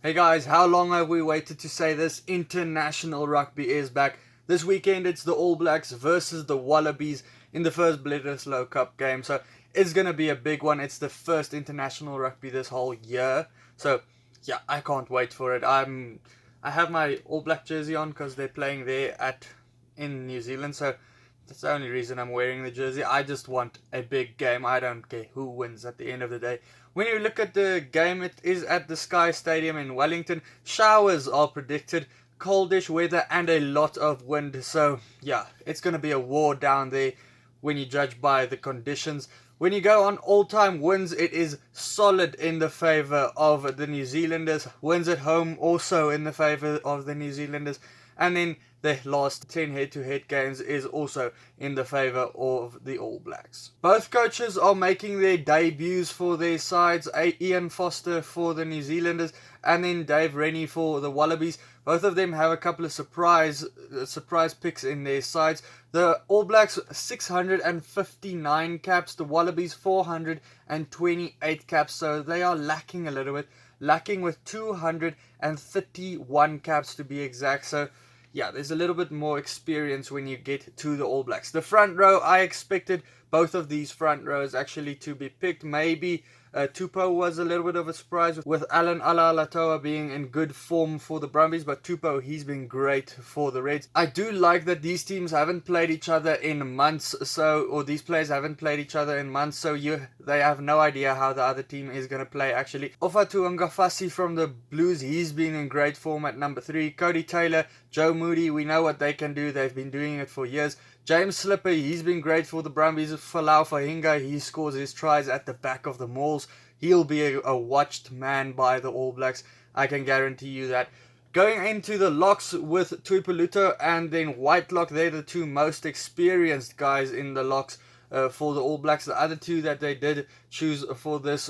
Hey guys, how long have we waited to say this? International rugby is back. This weekend it's the All Blacks versus the Wallabies in the first Bledisloe Cup game. So it's going to be a big one. It's the first international rugby this whole year. So yeah, I can't wait for it. I have my All Black jersey on because they're playing there in New Zealand. So that's the only reason I'm wearing the jersey. I just want a big game. I don't care who wins at the end of the day. When you look at the game, it is at the Sky Stadium in Wellington. Showers are predicted, coldish weather, and a lot of wind. So, yeah, it's going to be a war down there when you judge by the conditions. When you go on all-time wins, it is solid in the favour of the New Zealanders. Wins at home also in the favour of the New Zealanders. And then the last 10 head-to-head games is also in the favour of the All Blacks. Both coaches are making their debuts for their sides. Ian Foster for the New Zealanders and then Dave Rennie for the Wallabies. Both of them have a couple of surprise picks in their sides. The All Blacks 659 caps, the Wallabies 428 caps, so they are lacking a little bit, lacking with 231 caps to be exact. So yeah, there's a little bit more experience when you get to the All Blacks. The front row, I expected both of these front rows actually to be picked. Maybe Tupou was a little bit of a surprise with Alan Alaalatoa being in good form for the Brumbies, but Tupou, he's been great for the Reds. I do like that these teams haven't played each other in months, or these players haven't played each other in months, so they have no idea how the other team is going to play actually. Ofa Tuangafasi from the Blues, he's been in great form at number 3. Cody Taylor, Joe Moody, we know what they can do. They've been doing it for years. James Slipper, he's been great for the Brumbies. Falau Fahinga, he scores his tries at the back of the mauls. He'll be a watched man by the All Blacks. I can guarantee you that. Going into the locks with Tuipulotu and then Whitelock, they're the two most experienced guys in the locks for the All Blacks. The other two that they did choose for this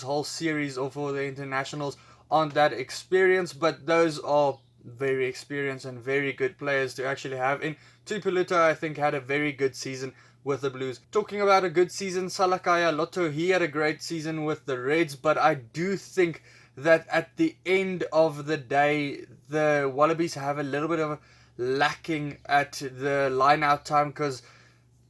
whole series or for the internationals aren't that experienced, but those are very experienced and very good players to actually have in. Tuipulotu, I think, had a very good season with the Blues. Talking about a good season, Salakaya Lotto, he had a great season with the Reds, but I do think that at the end of the day, the Wallabies have a little bit of a lacking at the line-out time because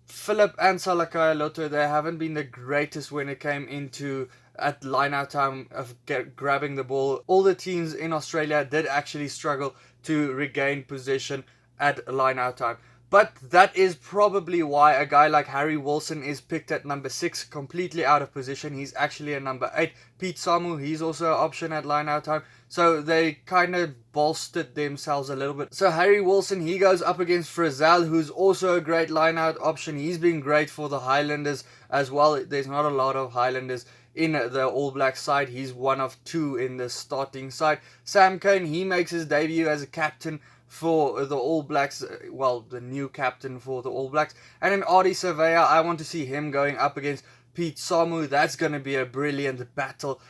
Philip and Salakaya Lotto, they haven't been the greatest when it came into at line-out time of grabbing the ball. All the teams in Australia did actually struggle to regain possession at line-out time. But that is probably why a guy like Harry Wilson is picked at number 6, completely out of position. He's actually a number 8. Pete Samu, he's also an option at line-out time. So they kind of bolstered themselves a little bit. So Harry Wilson, he goes up against Frizzell, who's also a great line-out option. He's been great for the Highlanders as well. There's not a lot of Highlanders in the All Black side. He's one of 2 in the starting side. Sam Cane, he makes his debut as a captain for the All Blacks, well, the new captain for the All Blacks. And then Ardie Savea, I want to see him going up against Pete Samu. That's going to be a brilliant battle.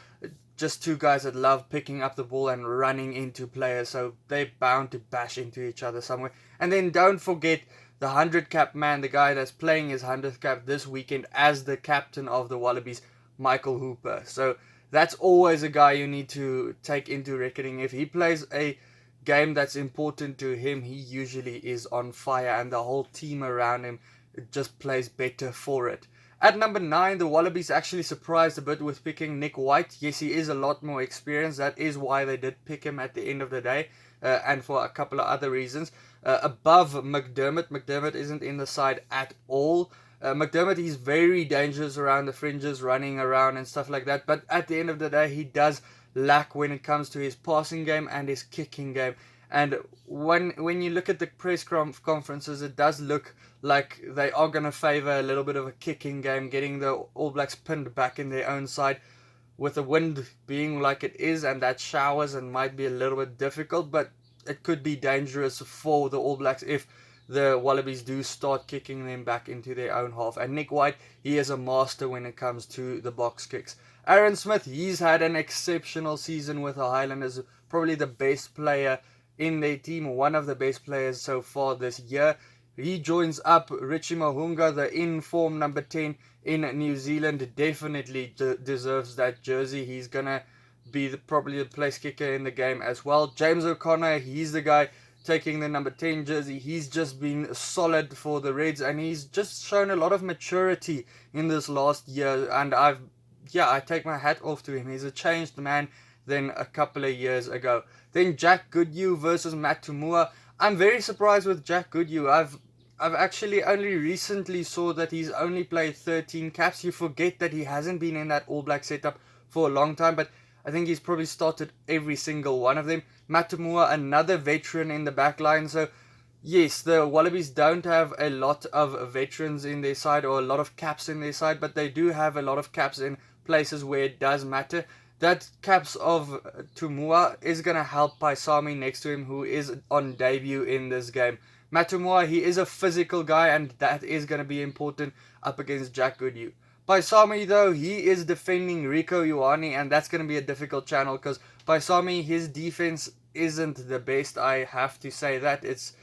Just two guys that love picking up the ball and running into players, so they're bound to bash into each other somewhere. And then don't forget the 100 cap man, the guy that's playing his 100th cap this weekend as the captain of the Wallabies, Michael Hooper. So that's always a guy you need to take into reckoning. If he plays a game that's important to him, he usually is on fire and the whole team around him just plays better for it. At number 9, the Wallabies actually surprised a bit with picking Nick White. Yes, he is a lot more experienced. That is why they did pick him at the end of the day, and for a couple of other reasons. Above McDermott. McDermott isn't in the side at all. McDermott, he's very dangerous around the fringes, running around and stuff like that. But at the end of the day, he does lack when it comes to his passing game and his kicking game. And when you look at the press conferences, it does look like they are going to favour a little bit of a kicking game, getting the All Blacks pinned back in their own side. With the wind being like it is, and that showers and might be a little bit difficult, but it could be dangerous for the All Blacks if the Wallabies do start kicking them back into their own half. And Nick White, he is a master when it comes to the box kicks. Aaron Smith, he's had an exceptional season with the Highlanders, probably the best player in their team, one of the best players so far this year. He joins up Richie Mahunga, the in-form number 10 in New Zealand. Definitely deserves that jersey. He's going to be probably the place kicker in the game as well. James O'Connor, he's the guy taking the number 10 jersey. He's just been solid for the Reds, and he's just shown a lot of maturity in this last year, and I take my hat off to him. He's a changed man than a couple of years ago. Then Jack Goodhue versus Matt Tumua. I'm very surprised with Jack Goodhue. I've actually only recently saw that he's only played 13 caps. You forget that he hasn't been in that All Black setup for a long time, but I think he's probably started every single one of them. Matt Tumua, another veteran in the back line. So yes, the Wallabies don't have a lot of veterans in their side or a lot of caps in their side, but they do have a lot of caps in places where it does matter. That caps of Tumua is going to help Paisami next to him, who is on debut in this game. Matt Tumua, he is a physical guy, and that is going to be important up against Jack Goodhue. Paisami, though, he is defending Rieko Ioane, and that's going to be a difficult channel because Paisami, his defense isn't the best. I have to say that. It's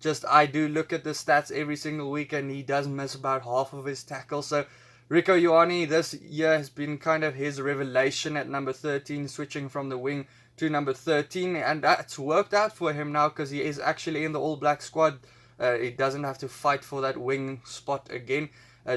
just, I do look at the stats every single week, and he does miss about half of his tackles. So Rieko Ioane this year has been kind of his revelation at number 13, switching from the wing to number 13, and that's worked out for him now because he is actually in the All Black squad. He doesn't have to fight for that wing spot again.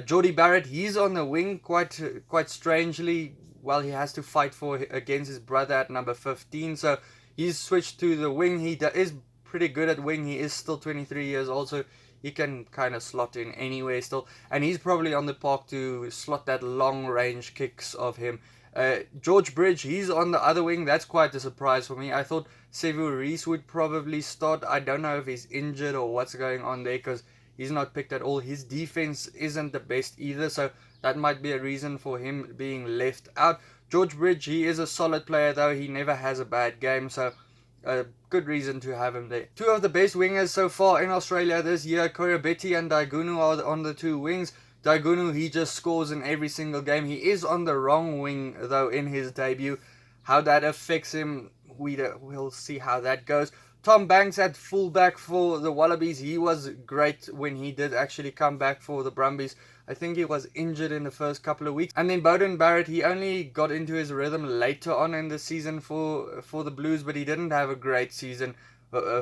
Jordie Barrett, he's on the wing quite strangely. Well, he has to fight against his brother at number 15, so he's switched to the wing. He is pretty good at wing. He is still 23 years old, so he can kind of slot in anywhere still. And he's probably on the park to slot that long range kicks of him. George Bridge, he's on the other wing. That's quite a surprise for me. I thought Sevu Reece would probably start. I don't know if he's injured or what's going on there because he's not picked at all. His defense isn't the best either, so that might be a reason for him being left out. George Bridge, he is a solid player though. He never has a bad game, so a good reason to have him there. Two of the best wingers so far in Australia this year, Coyote and Daigunu, are on the two wings. Daigunu, he just scores in every single game. He is on the wrong wing though in his debut. How that affects him, we'll see how that goes. Tom Banks at fullback for the Wallabies. He was great when he did actually come back for the Brumbies. I think he was injured in the first couple of weeks. And then Beauden Barrett, he only got into his rhythm later on in the season for the Blues, but he didn't have a great season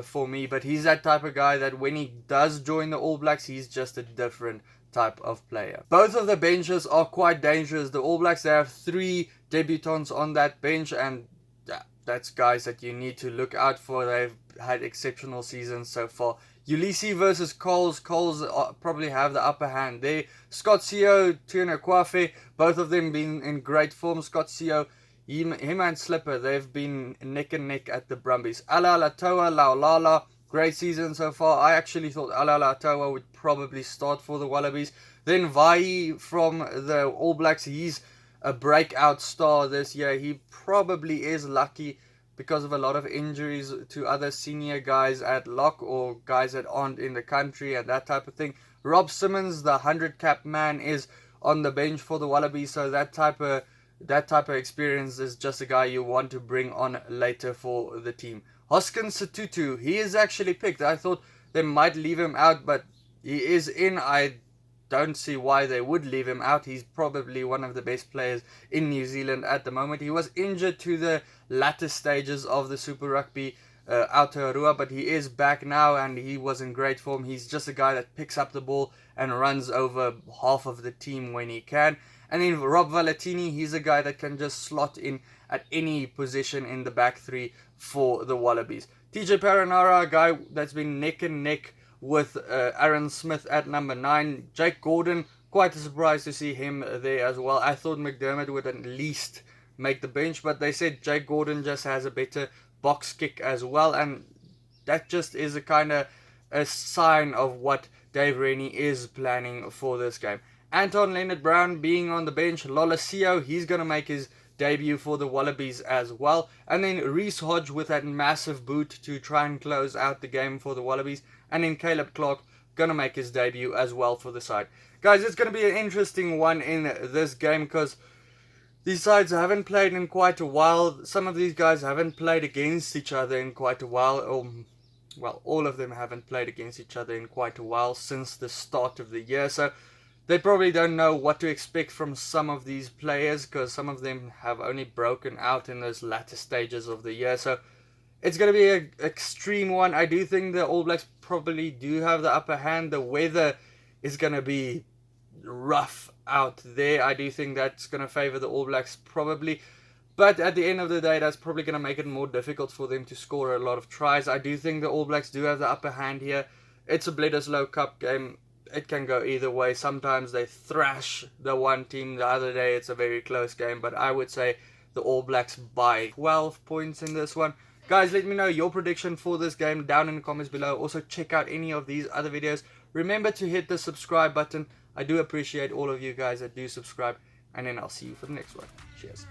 for me. But he's that type of guy that when he does join the All Blacks, he's just a different type of player. Both of the benches are quite dangerous. The All Blacks, they have 3 debutants on that bench, and that's guys that you need to look out for. They've had exceptional seasons so far. Ulysses versus Coles. Coles probably have the upper hand there. Scott Sio, Tuna Kwafe, both of them been in great form. Scott Sio, him and Slipper, they've been neck and neck at the Brumbies. Ala Latoa, Laulala, great season so far. I actually thought Ala Latoa would probably start for the Wallabies. Then Vai from the All Blacks, he's a breakout star this year. He probably is lucky because of a lot of injuries to other senior guys at lock or guys that aren't in the country and that type of thing. Rob Simmons, the 100 cap man, is on the bench for the Wallabies, so that type of experience is just a guy you want to bring on later for the team. Hoskins Satutu, he is actually picked. I thought they might leave him out, but he is in. I don't see why they would leave him out. He's probably one of the best players in New Zealand at the moment. He was injured to the latter stages of the Super Rugby Aotearoa, but he is back now and he was in great form. He's just a guy that picks up the ball and runs over half of the team when he can. And then Rob Valentini, he's a guy that can just slot in at any position in the back 3 for the Wallabies. TJ Paranara, a guy that's been neck and neck with Aaron Smith at number 9. Jake Gordon, quite a surprise to see him there as well. I thought McDermott would at least make the bench, but they said Jake Gordon just has a better box kick as well, and that just is a kind of a sign of what Dave Rennie is planning for this game. Anton Leonard-Brown being on the bench. Lolasio, he's going to make his debut for the Wallabies as well. And then Reece Hodge with that massive boot to try and close out the game for the Wallabies. And then Caleb Clark going to make his debut as well for the side. Guys, it's going to be an interesting one in this game because these sides haven't played in quite a while. Some of these guys haven't played against each other in quite a while. Well, all of them haven't played against each other in quite a while since the start of the year. So they probably don't know what to expect from some of these players, because some of them have only broken out in those latter stages of the year. So it's going to be an extreme one. I do think the All Blacks probably do have the upper hand. The weather is going to be rough out there. I do think that's going to favour the All Blacks probably. But at the end of the day, that's probably going to make it more difficult for them to score a lot of tries. I do think the All Blacks do have the upper hand here. It's a Bledisloe Cup game. It can go either way. Sometimes they thrash the one team. The other day, it's a very close game. But I would say the All Blacks by 12 points in this one. Guys, let me know your prediction for this game down in the comments below. Also, check out any of these other videos. Remember to hit the subscribe button. I do appreciate all of you guys that do subscribe. And then I'll see you for the next one. Cheers.